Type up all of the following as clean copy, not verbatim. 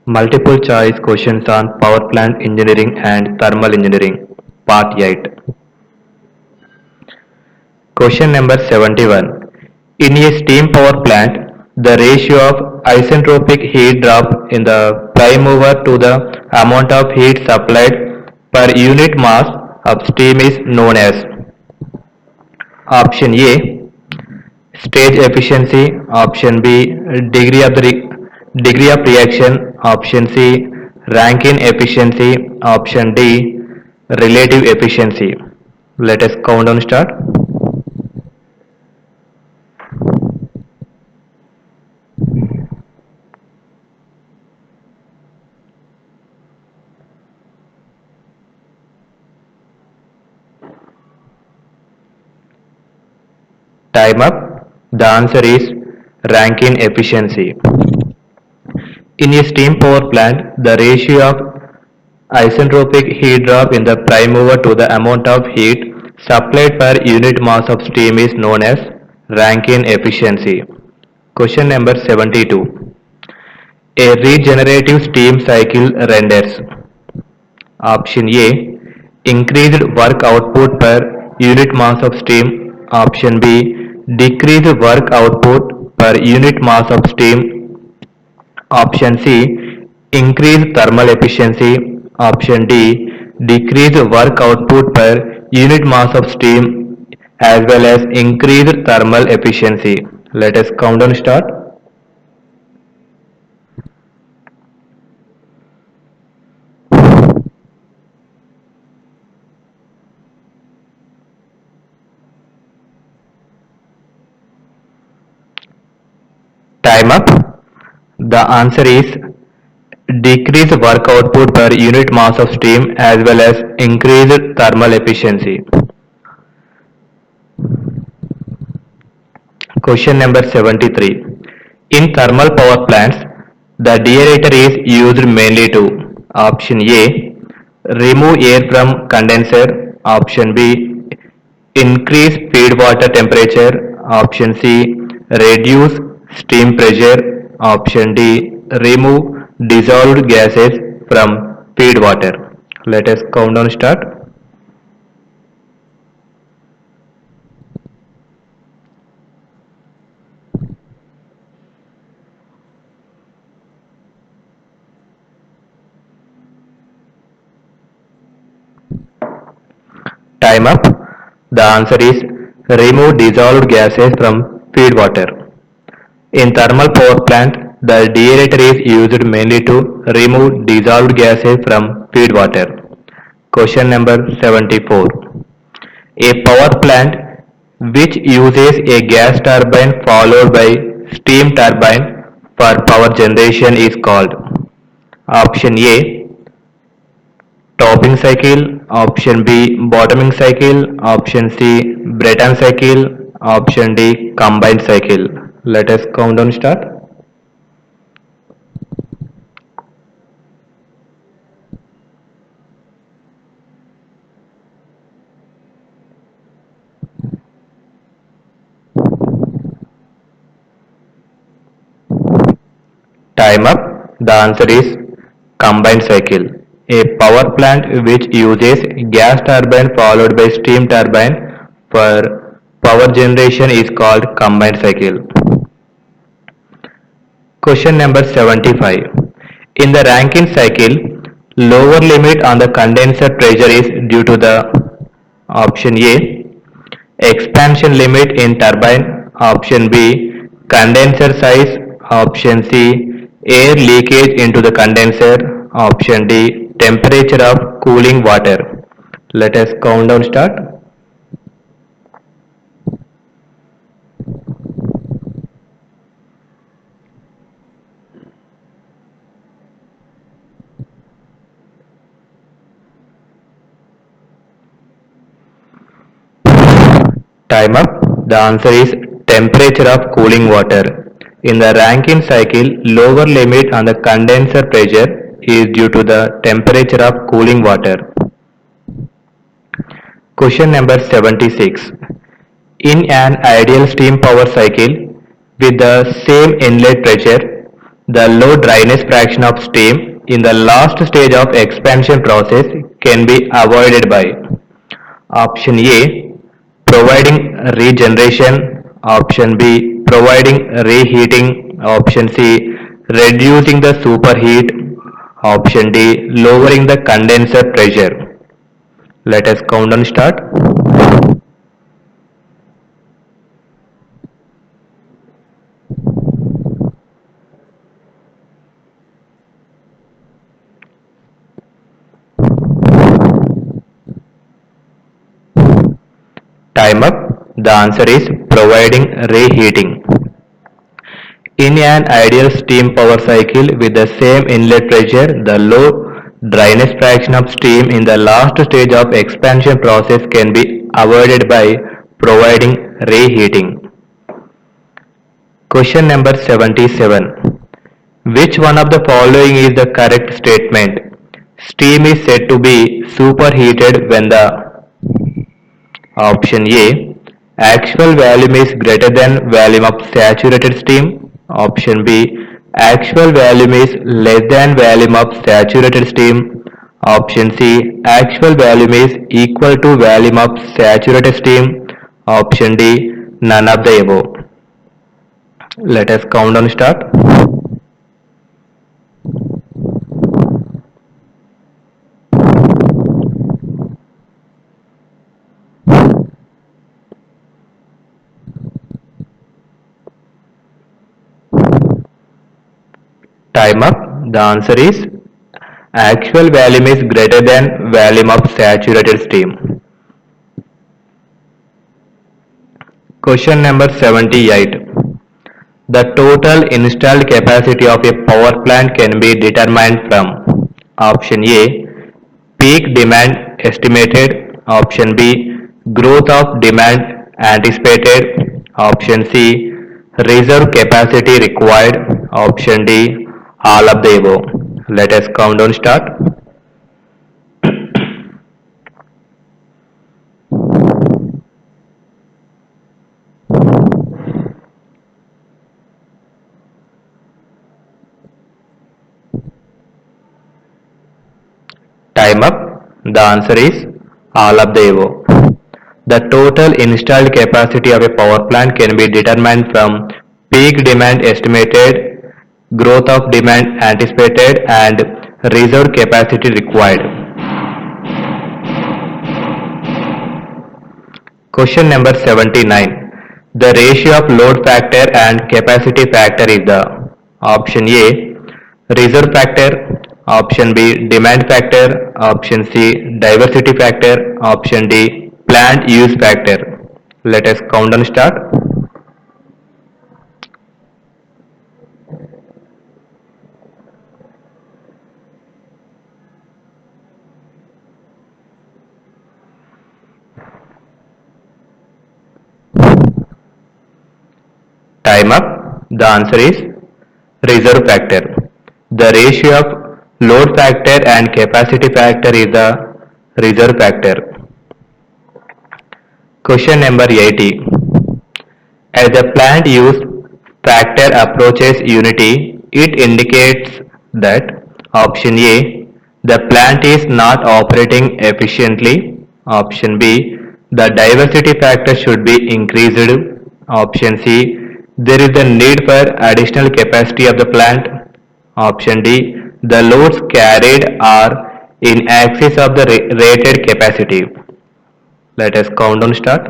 Multiple choice questions on power plant engineering and thermal engineering. Part 8. Question number 71. In a steam power plant, the ratio of isentropic heat drop in the prime mover to the amount of heat supplied per unit mass of steam is known as option A stage efficiency, option B degree of reaction, option C Rankine efficiency, option D relative efficiency. Let us count down start. Time up. The answer is Rankine efficiency. In a steam power plant, the ratio of isentropic heat drop in the prime mover to the amount of heat supplied per unit mass of steam is known as Rankine efficiency. Question number 72. A regenerative steam cycle renders option A increased work output per unit mass of steam, option B decreased work output per unit mass of steam, option C increased thermal efficiency, option D decreased work output per unit mass of steam as well as increased thermal efficiency. Let us count down start. Time up. The answer is decrease work output per unit mass of steam as well as increased thermal efficiency. Question number 73. In thermal power plants, the deaerator is used mainly to option A remove air from condenser, option B increase feed water temperature, option C reduce steam pressure, option D remove dissolved gases from feed water. Let us count down start. Time up. The answer is remove dissolved gases from feed water. In thermal power plant, the deaerator is used mainly to remove dissolved gases from feed water. Question number 74. A power plant which uses a gas turbine followed by steam turbine for power generation is called option A topping cycle, option B bottoming cycle, option C Brayton cycle, option D combined cycle. Let us count down start. Time up. The answer is combined cycle. A power plant which uses gas turbine followed by steam turbine for power generation is called combined cycle. Question number 75. In the Rankine cycle, lower limit on the condenser pressure is due to the option A expansion limit in turbine, option B condenser size, option C air leakage into the condenser, option D temperature of cooling water. Let us count down start. Time up. The answer is temperature of cooling water. In the Rankine cycle, lower limit on the condenser pressure is due to the temperature of cooling water. Question number 76. In an ideal steam power cycle with the same inlet pressure, The low dryness fraction of steam in the last stage of expansion process can be avoided by option A, providing regeneration, option B, providing reheating, option C, reducing the superheat, option D, lowering the condenser pressure. Let us count and start. Time up. The answer is providing reheating. In an ideal steam power cycle with the same inlet pressure, the low dryness fraction of steam in the last stage of expansion process can be avoided by providing reheating. Question number 77. Which one of the following is the correct statement? Steam is said to be superheated when the option A, actual volume is greater than volume of saturated steam. Option B, actual volume is less than volume of saturated steam. Option C, actual volume is equal to volume of saturated steam. Option D, none of the above. Let us count on start. Time up. The answer is actual volume is greater than volume of saturated steam. Question number 78. The total installed capacity of a power plant can be determined from option A, peak demand estimated, option B, growth of demand anticipated, option C, reserve capacity required, option D, all of the above. Let us count down start. Time up. The answer is all of the above. The total installed capacity of a power plant can be determined from peak demand estimated, growth of demand anticipated, and reserve capacity required. Question number 79. The ratio of load factor and capacity factor is the option A, reserve factor, option B, demand factor, option C, diversity factor, option D, plant use factor. Let us count and start. Time up. The answer is reserve factor. The ratio of load factor and capacity factor is the reserve factor. Question number 80. As the plant use factor approaches unity, it indicates that option A, the plant is not operating efficiently. Option B, the diversity factor should be increased. Option C, there is the need for additional capacity of the plant. Option D, the loads carried are in excess of the rated capacity. Let us count down start.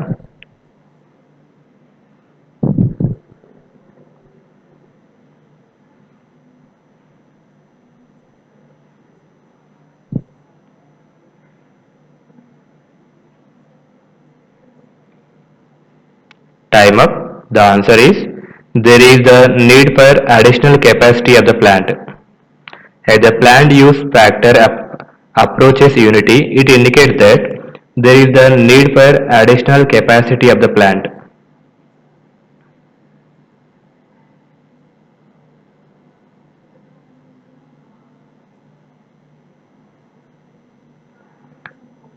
Time up. The answer is there is the need for additional capacity of the plant. As the plant use factor approaches unity, it indicates that there is the need for additional capacity of the plant.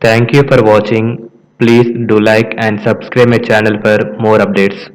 Thank you for watching. Please do like and subscribe my channel for more updates.